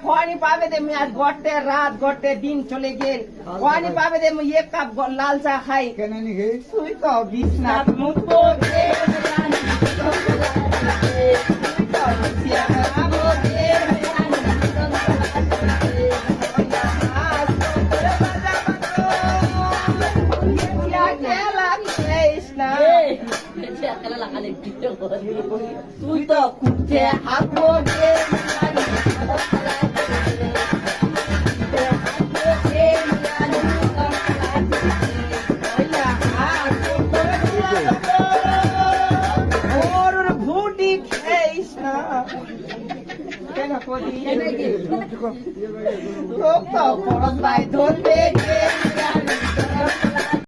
খোয়ানি পাবে দে আজ গড়তে রাত গড়তে দিন চলে গেল খোয়ানি পাবে দে এক কাপ লাল চা খাই তুই তো বিছনাথ মুখবো তুই তো খুঁজে হাগো ভুটি খেয়েছ না কেন করি তো পরশ ভাই ধরতে